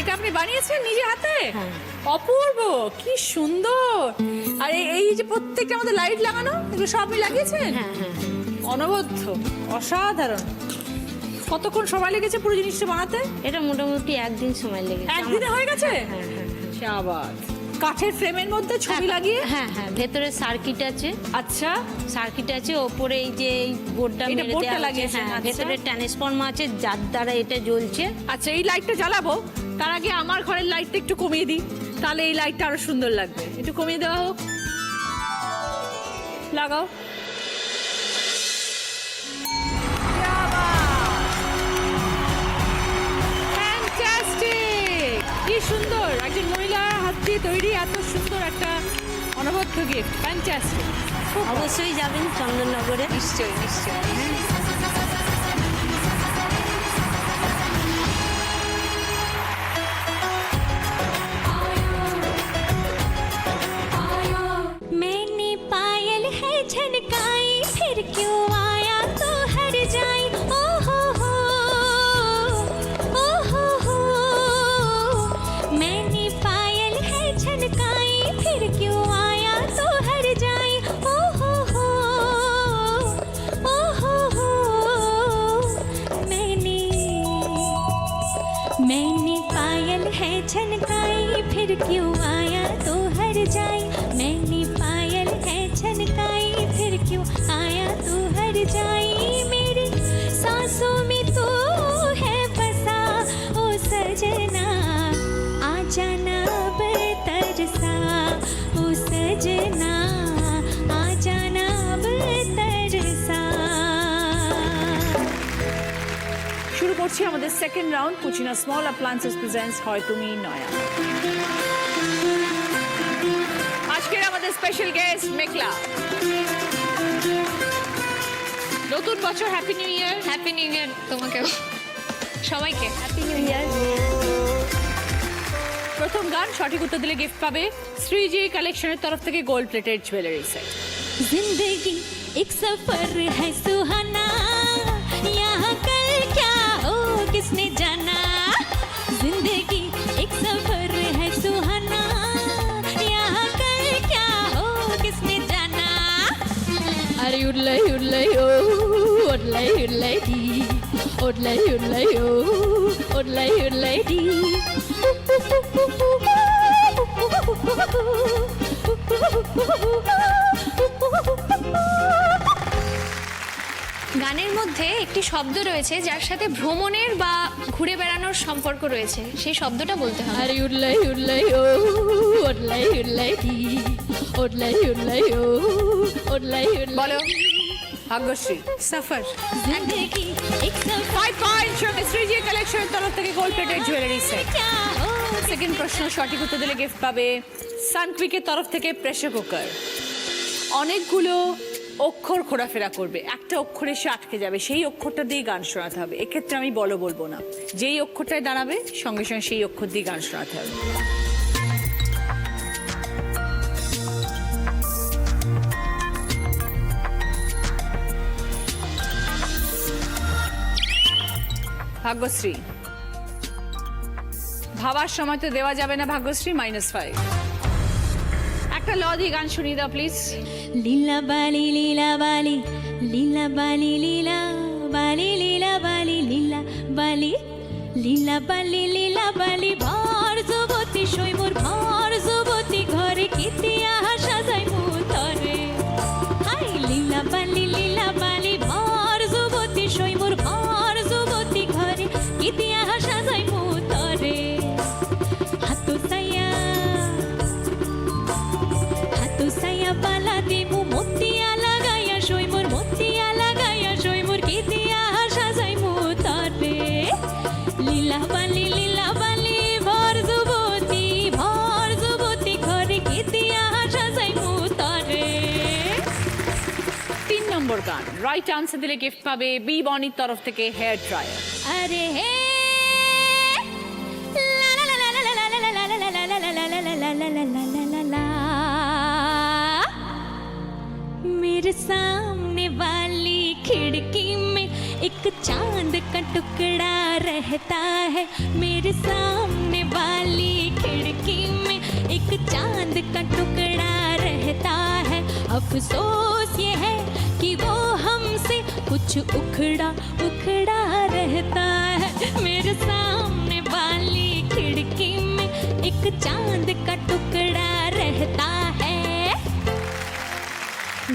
এটা আপনি বানিয়েছেন নিজে হাতে? অপূর্ব, কি সুন্দর। আর এই যে প্রত্যেকটা আমাদের লাইট লাগানো, এগুলো সব আপনি লাগিয়েছেন? অনবদ্য, অসাধারণ। কতক্ষণ সময় লেগেছে পুরো জিনিসটা বানাতে? এটা মোটামুটি একদিন সময় লেগেছে। একদিনে হয়ে গেছে? হ্যাঁ হ্যাঁ। শাবাশ। কাঠের ফ্রেমের মধ্যে ছবি লাগিয়ে? হ্যাঁ হ্যাঁ, ভেতরে সার্কিট আছে, আচ্ছা, সার্কিট আছে, ওপরে এই যে এই বোর্ডটা এটা মেরে বোর্ডটা দেওয়া আছে, লাগিয়েছেন, হ্যাঁ, আচ্ছা। ভেতরে ট্রান্সফর্মার আছে যার দ্বারা এটা জ্বলছে। আচ্ছা, এই লাইটটা জ্বালাবো, তার আগে আমার ঘরের লাইটটা একটু কমিয়ে দিই, তাহলে এই লাইটটা আরো সুন্দর লাগবে। একটু কমিয়ে দেওয়া হোক, লাগাও। Fantastic! কি সুন্দর, একজন মহিলার হাত দিয়ে তৈরি এত সুন্দর একটা অনবদ্য গিফট। ফ্যান্টাস্টিক। অবশ্যই যাবেন চন্দননগরে। নিশ্চয়ই নিশ্চয়ই। मैंने पायल है झनकाई फिर क्यों आया तो हर जाई ओ हो मैंने पायल है झनकाई फिर क्यों आया तो हर जाई ओ हो मैंने पायल है झनकाई फिर क्यों आया तो हर जाई मैंने पायल है झनकाई फिर क्यों आया तो हर जाई मेरी सांसों में तो है बसा ओ सजना आ जाना बतरसा ओ सजना आ जाना बतरसा। শুরু করছি আমাদের second round. Kutchina small appliances presents হয় তুমি নয়া। আজকের আমাদের স্পেশাল গেস্ট মেঘলা। নতুন বছর, happy new year. Happy new year তোমাকেও, সবাইকে হ্যাপি নিউ ইয়ার। প্রথম গান সঠিক উত্তর দিলে গিফট পাবে শ্রীজি কালেকশনের তরফ থেকে গোল্ড প্লেটেড জুয়েলারি সেট। जिंदगी एक सफर है सुहाना यहाँ कल क्या हो किसने जाना जिंदगी एक सफर है सुहाना यहाँ कल क्या हो किसने जाना अरे उड़लाई ओ उड़लाई दी उड़लाई ओ उड़लाई दी। গানের মধ্যে একটি শব্দ রয়েছে যার সাথে ভ্রমণের বা ঘুরে বেড়ানোর সম্পর্ক রয়েছে, সেই শব্দটা বলতে হবে। अरे उड़लाई ओ उड़लाई दी उड़लाई ओ उड़लाई বলো ভাগ্যশ্রী। সফর। जिंदगी एक सफर 5 পয়েন্ট সঙ্গে শ্রীজি কালেকশনের তরফ থেকে গোল্ড প্লেটেড জুয়েলারি সেট। क्या हो সেকেন্ড প্রশ্ন সঠিক উত্তর দিলে গিফট পাবে সানকুইকের তরফ থেকে প্রেসার কুকার। অনেকগুলো অক্ষর ঘোরাফেরা করবে, একটা অক্ষর এসে আটকে যাবে, সেই অক্ষরটা দিয়ে গান শোনাতে হবে। এক্ষেত্রে আমি বলবো না, যেই অক্ষরটায় দাঁড়াবে সঙ্গে সঙ্গে সেই অক্ষর দিয়ে গান শোনাতে হবে। ভাগ্যশ্রী, ভাবার সময় তো দেওয়া যাবে না ভাগ্যশ্রী, -5। একটা ল দিয়ে গান শুনিয়ে দাও প্লিজ। लीला बाली लीला बाली लीला बाली लीला बाली लीला बाली लीला बाली लीला बाली लीला बाली भर যুবতী সৈমুর ভর যুবতী ঘরে কিতিয়া সাজাই মুতরে হাই লীলা বালি ভর যুবতী সৈমুর ভর যুবতী ঘরে কিতিয়া সাজাই মুতরে হাতু সায়া পালা দিমু মতিয়া লাগাইয়া সৈমুর কি দিয়া সাজাই মুতরে লীলা বালি ভর যুবতী ঘরে কি দিয়া সাজাই মুতরে। 3 নম্বর গান রাইট আনসার দিলে গিফট পাবে বি বনির তরফ থেকে হেয়ার ড্রায়ার। अरे हे मेरे सामने वाली खिड़की में एक चांद का टुकड़ा रहता है मेरे सामने वाली खिड़की में एक चांद का टुकड़ा रहता है अफसोस ये है कि वो हमसे कुछ उखड़ा रहता है मेरे सामने वाली खिड़की में एक चांद का टुकड़ा रहता है।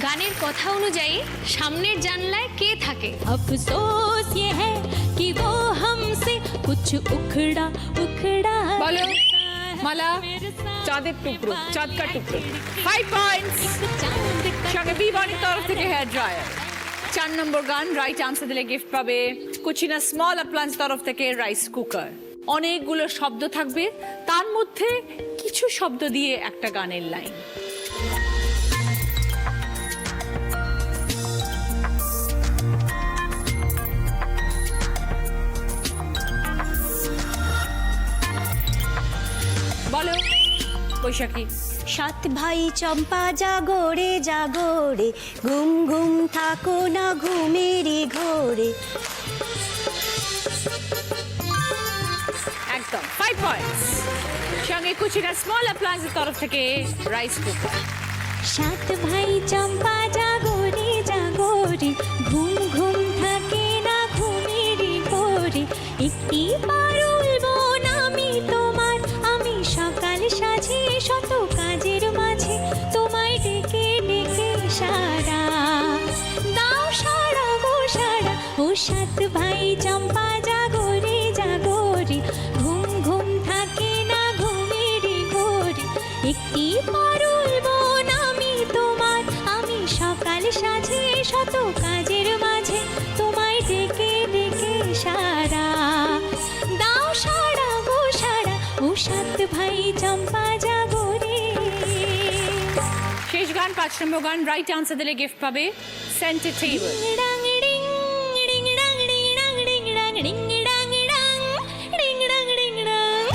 গানের কথা অনুযায়ী সামনের জানলায় কে থাকে? अफसोस ये है कि वो हमसे कुछ उखड़ा उखड़ा বলো रहता है। মালা। मेरे साथ চাঁদের টুকরো, চাঁদ কা টুকরো। 5 পয়েন্টস। एक चांद का সঙ্গে বিবানির তরফ থেকে হেয়ার ড্রায়ার। 4 নম্বর গান রাইট আনসার দিলে গিফট পাবে কুচিনা স্মল অ্যাপ্লায়েন্স তরফ থেকে রাইস কুকার। অনেকগুলো শব্দ থাকবে, তার মধ্যে কিছু শব্দ দিয়ে একটা গানের লাইন। বলো বৈশাখী। 7 ভাই চম্পা জাগরে জাগরে, ঘুম ঘুম থাকো না ঘুমেরই ঘোরে। একদম 5 পয়েন্টস। সঙ্গে কুচিনা স্মল অ্যাপ্লায়েন্সের তরফ থেকে রাইস কুকার। 7 ভাই চম্পা জাগরে জাগরে, ঘুম ঘুম থাকে না ঘুমেরই ঘোরে। একটি পারুল বোন আমি তোমার, আমি সকাল সাজে শত কাজের মাঝে তোমায় ডেকে ডেকে সারা দাও সারা গো সারা। ও 7 ভাই চম্পা জাগরে জাগরে, ঘুম ঘুম থাকে না ঘুমেরই ঘোরে। একটি পারুল বোন আমি তোমার, আমি সকাল সাজে শত কাজের মাঝে তোমায় ডেকে ডেকে সারা দাও সারা গো সারা। ও 7 ভাই চম্পা জাগরে। শেষ গান 5 নম্বর গান রাইট আনসার দিলে গিফট পাবে সেন্টার টেবিল। ডাং ডিং ডিং ডাং ডিং ডাং ডিং ডাং ডিং ডাং ডাং ডিং ডাং ডিং ডাং।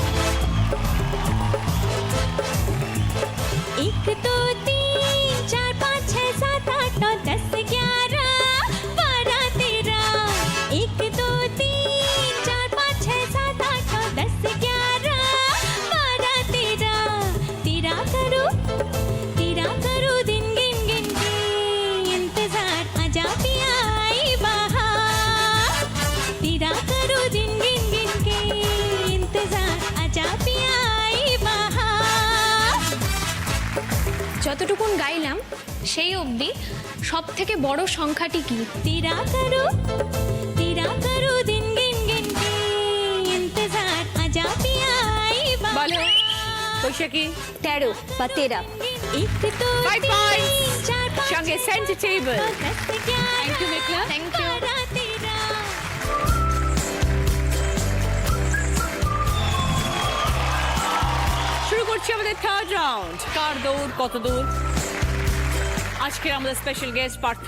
1 2 3 4 5 6 7 8 9 10 11 12 13। 1 2 3 4 5 6 7 8 9 10 11 12 13। तेरा करो दिन गिन गिन के इंतजार, आजा पिया आई बहार। तेरा करो दिन गिन गिन के इंतजार, आजा पिया आई बहार। যতটুকুন গাইলাম সেই অবধি সব থেকে বড় সংখ্যাটি কি? तेरा करो दिन गिन गिन के इंतजार, आजा पिया आई বলো बहार। বৈশাখী। 13 বা 13। 1 2 5 3 পয়েন্টস। 4 5 সঙ্গে centre table. 10 11 Thank you, Mikla. Thank you. 12 13। শুরু করছি আমাদের থার্ড রাউন্ড। কার দৌড় কত দূর। আজকের আমাদের special guest Partha.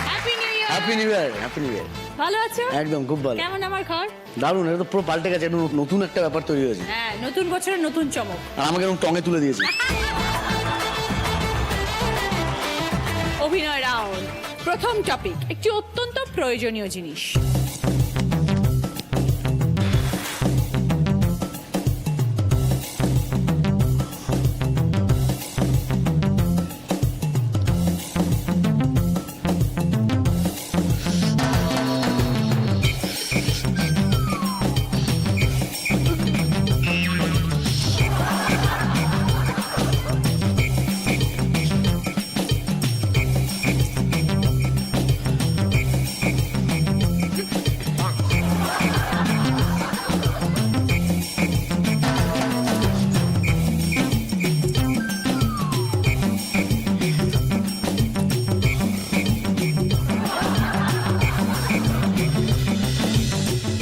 Happy new year. Happy new year, happy new year. ভালো আছো? একদম খুব ভালো। কেমন আমার ঘর? দারুণ, এটা তো পুরো পাল্টে গেছে, একটু নতুন একটা ব্যাপার তৈরি হয়েছে। হ্যাঁ, নতুন বছরের নতুন চমক। আর আমাকে এরকম টঙে তুলে দিয়েছে। অভিনয় রাউন্ড। প্রথম টপিক একটি অত্যন্ত প্রয়োজনীয় জিনিস।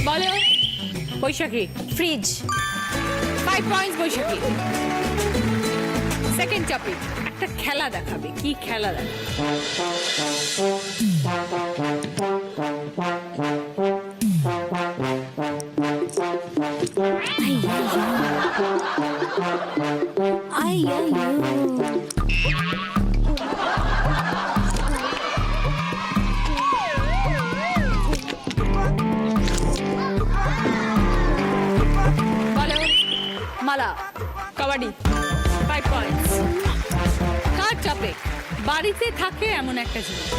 বলো বৈশাখী। ফ্রিজ। 5 পয়েন্টস বৈশাখী। সেকেন্ড টপিক একটা খেলা দেখাবে। কি খেলা দেখাবে? বলো মালা। কাবাডি। 5 পয়েন্টস। কার টপিক বাড়িতে থাকে এমন একটা জিনিস।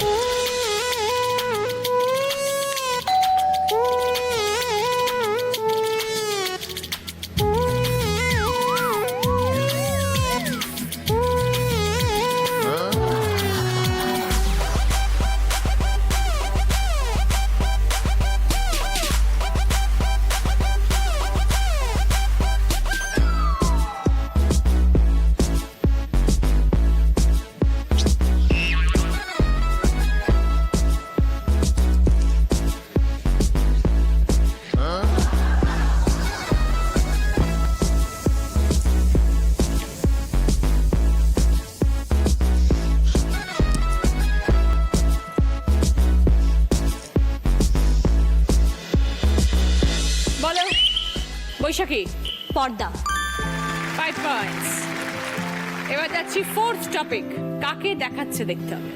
বলো বৈশাখী। পর্দা। 5 পয়েন্টস। এবার যাচ্ছি ফোর্থ টপিক, কাকে দেখাচ্ছে দেখতে হবে।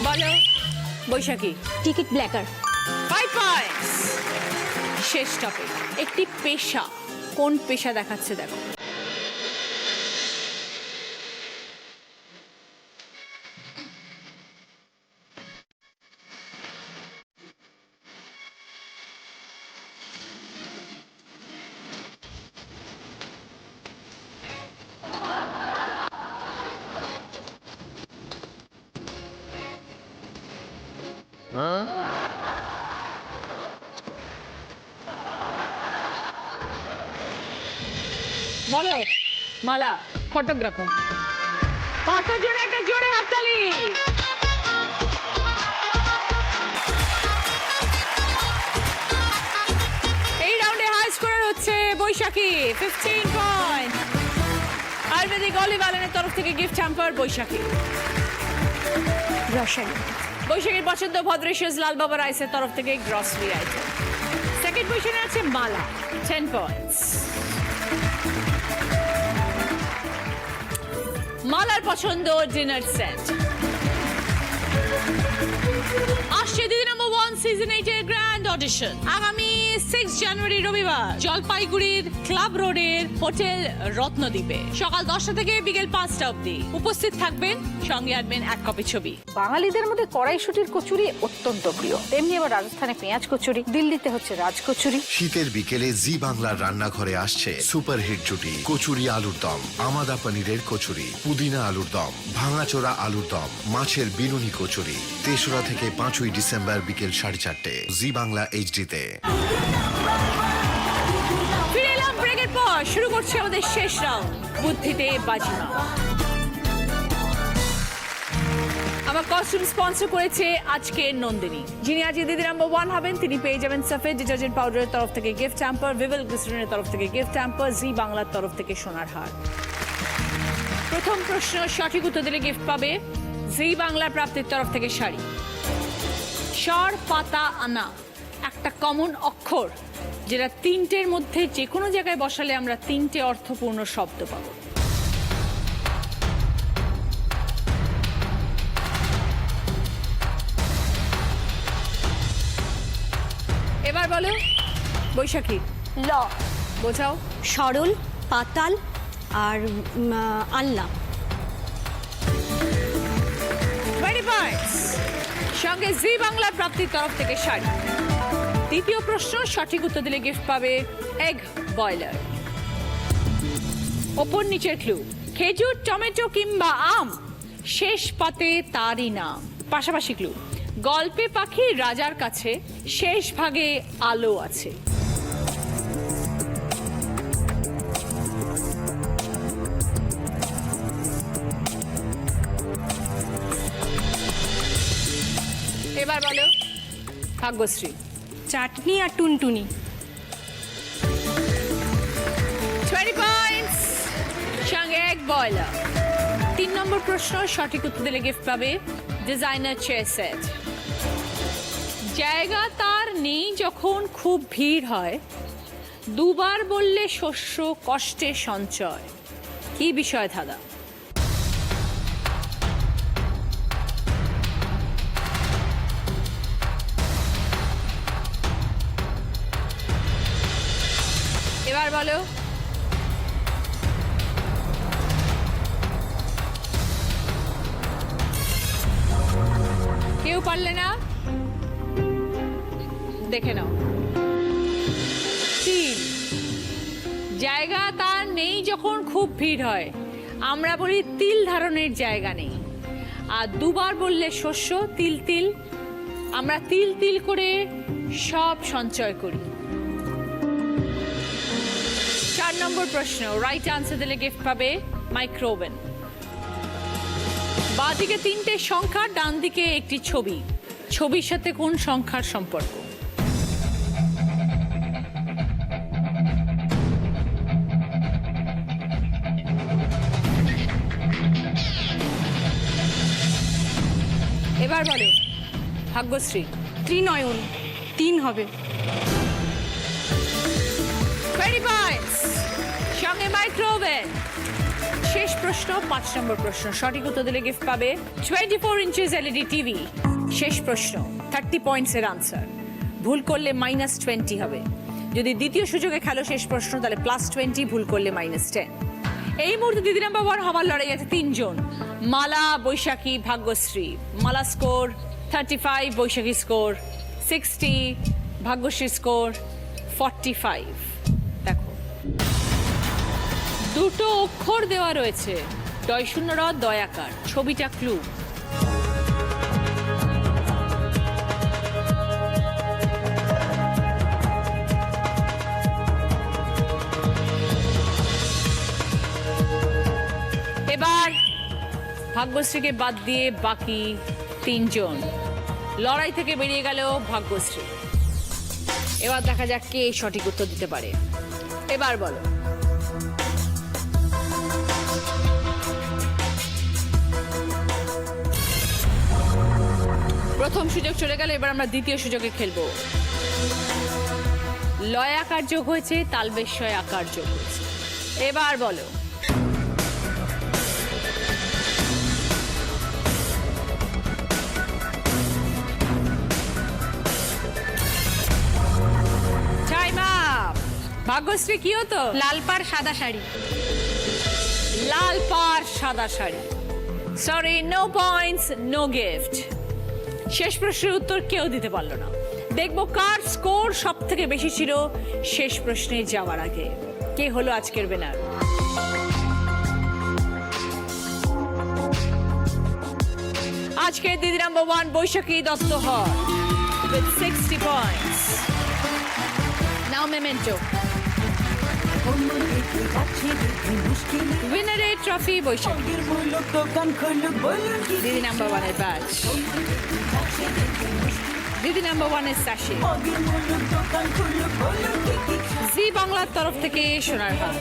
বলো বৈশাখী। Ticket blacker. 5 পয়েন্টস। শেষ টপিক, একটি পেশা, কোন পেশা দেখাচ্ছে দেখো। বলো মালা। ফটোগ্রাফার। কত জোরে, একটা জোরে হাততালি। এই রাউন্ডে হাই স্কোরার হচ্ছে বৈশাখী, 15 পয়েন্ট। আয়ুর্বেদিক অলিভ অয়েলের তরফ থেকে গিফট হ্যাম্পার বৈশাখী। গ্রসারি। বৈশাখীর পছন্দ ভদ্রেশ্বর লাল বাবা রাইসের তরফ থেকে গ্রসারি আইটেম। সেকেন্ড পজিশনে আছে মালা, 10 পয়েন্টস। মালার পছন্দ ডিনার সেট। আসছে দিদি নম্বর 1 সিজন 8 এর গ্র্যান্ড অডিশন আগামী 6 জানুয়ারি রবিবার জলপাইগুড়ির ক্লাব রোডের হোটেল রত্নদ্বীপে সকাল 10টা থেকে বিকেল 5টা অবধি। উপস্থিত থাকবেন, সঙ্গে আনবেন 1 কপি ছবি। বাঙালিদের মধ্যে কড়াইশুটির কচুরি অত্যন্ত প্রিয়, তেমনি এবার রাজস্থানে পেঁয়াজ কচুরি, দিল্লিতে হচ্ছে রাজ কচুরি। শীতের বিকেলে জি বাংলার রান্নাঘরে আসছে সুপারহিট জুটি কচুরি আলুর দম, আমাদা পনিরের কচুরি, পুদিনা আলুর দম, ভাঙাচোরা আলুর দম, মাছের বিনুনি কচুরি। 3রা থেকে 5ই ডিসেম্বর বিকেল 4:30 জি বাংলা এইচডিতে। ফিরে এলাম ব্রেকের পর, শুরু করছি আমাদের শেষ রাউন্ড, বুদ্ধিতে বাজিমা। আমার কস্টিউম স্পন্সর করেছে আজকে নন্দিনী, যিনি আজকে দিদি নাম্বার 1 হবেন। তিনি পেয়ে যাবেন সফেদ ডিটারজেন্ট পাউডারের তরফ থেকে গিফট হ্যাম্পার, ভিভেল গ্লিসারিনের তরফ থেকে গিফট হ্যাম্পার, জি বাংলার তরফ থেকে সোনার হার। প্রথম প্রশ্ন সঠিক উত্তর দিলে গিফট পাবে জি বাংলা প্রাপ্তির তরফ থেকে শাড়ি। স্বর, পাতা, আনা একটা কমন অক্ষর, যেটা 3টের মধ্যে যে কোনো জায়গায় বসালে আমরা 3টে অর্থপূর্ণ শব্দ পাবো। এবার বলো বৈশাখী। ল। বোঝাও। সরল, পাতাল আর আল্লাহ। 20 পয়েন্টস। সঙ্গে জি বাংলা প্রাপ্তির তরফ থেকে শাড়ি। দ্বিতীয় প্রশ্ন সঠিক উত্তর দিলে গিফট পাবে এগ বয়লার। ওপর নিচের ক্লু, খেজুর, টমেটো কিংবা আম, শেষ পাতে তারই নাম। পাশাপাশি ক্লু, গল্পে পাখি রাজার কাছে, শেষ ভাগে আলো আছে। এবার বলো ভাগ্যশ্রী। চাটনি আর টুনটুনি। 20 পয়েন্টস। সঙ্গে এক বয়লার। 3 নম্বর প্রশ্ন সঠিক উত্তর দিলে গিফট পাবে ডিজাইনার চেয়ার সেট। জায়গা তার নেই যখন খুব ভিড় হয়, দুবার বললে শস্য কষ্টে সঞ্চয়। কি বিষয় দাদা? এবার বলো। কেউ পারলে না? দেখে নাও। 3, জায়গা তার নেই নেই যখন খুব ভিড় হয় আমরা বলি তিল ধারণের জায়গা নেই, আর দুবার বললে শস্য তিল তিল, আমরা তিল তিল করে সব সঞ্চয় করি। 4 নম্বর প্রশ্ন, রাইট আনসার দিলে গিফট পাবে মাইক্রোওভেন। বাঁদিকে 3টে সংখ্যা, ডান দিকে একটি ছবি, ছবির সাথে কোন সংখ্যার সম্পর্ক? এবার বলো ভাগ্যশ্রী। ত্রিনয়ন, 3 হবে। ভেরি নাইস, সঙ্গে মাইক্রোওভেন। শেষ প্রশ্ন, 5 নম্বর প্রশ্ন, সঠিক উত্তর দিলে গিফট পাবে 24 ইঞ্চেস এলইডি টিভি। শেষ প্রশ্ন, 30 পয়েন্টসের আনসার, ভুল করলে -20 হবে। যদি দ্বিতীয় সুযোগে খেলো শেষ প্রশ্ন তাহলে +20, ভুল করলে -10। এই মুহূর্তে দিদি নাম্বার 1 হবার লড়াই আছে 3 জন, মালা, বৈশাখী, ভাগ্যশ্রী। মালা স্কোর 35, বৈশাখী স্কোর 60, ভাগ্যশ্রী স্কোর 45। দেখো দুটো অক্ষর দেওয়া রয়েছে, ডয় শূন্য র দয়াকার, ছবিটা ক্লু। এবার ভাগ্যশ্রীকে বাদ দিয়ে বাকি 3 জন, লড়াই থেকে বেরিয়ে গেল ভাগ্যশ্রী। এবার দেখা যাক কে সঠিক উত্তর দিতে পারে। এবার বলো। প্রথম সুযোগ চলে গেল, এবার আমরা দ্বিতীয় সুযোগে খেলবো। লয় আকার যোগ হয়েছে, তালবেশয় আকার যোগ হয়েছে। এবার বলো। Time up. ভাগ্যশ্রী কি হতো? লাল পাড় সাদা শাড়ি। লাল পাড় সাদা sari. Sorry, no points, no gift. শেষ প্রশ্নের উত্তর কেউ দিতে পারলো না। দেখবো কার স্কোর সব থেকে বেশি ছিল শেষ প্রশ্নে যাওয়ার আগে। কে হলো আজকের উইনার? আজকে দিদি নাম্বার 1 বৈশাখী দত্ত হর with 60 points. Now memento. উইনারের ট্রফি বৈশাখী। দিদি নাম্বার 1 এর ব্যাচ, দিদি নাম্বার 1 এর স্যাশে, জি বাংলার তরফ থেকে সোনার হার,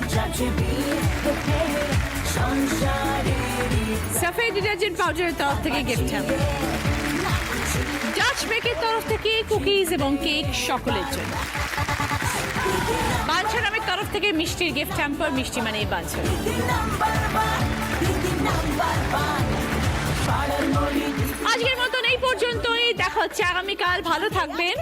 সাফে ডিটারজেন্ট পাউডারের তরফ থেকে গিফট হ্যাম্পার, ডাচ বেকের তরফ থেকে কুকিজ এবং কেক সকলের জন্য, বাঞ্ছা নামের তরফ থেকে মিষ্টির গিফট হ্যাম্পার, মিষ্টি মানে বাঞ্ছা। আজকের মতন এই পর্যন্তই, দেখা হচ্ছে আগামীকাল। ভালো থাকবেন।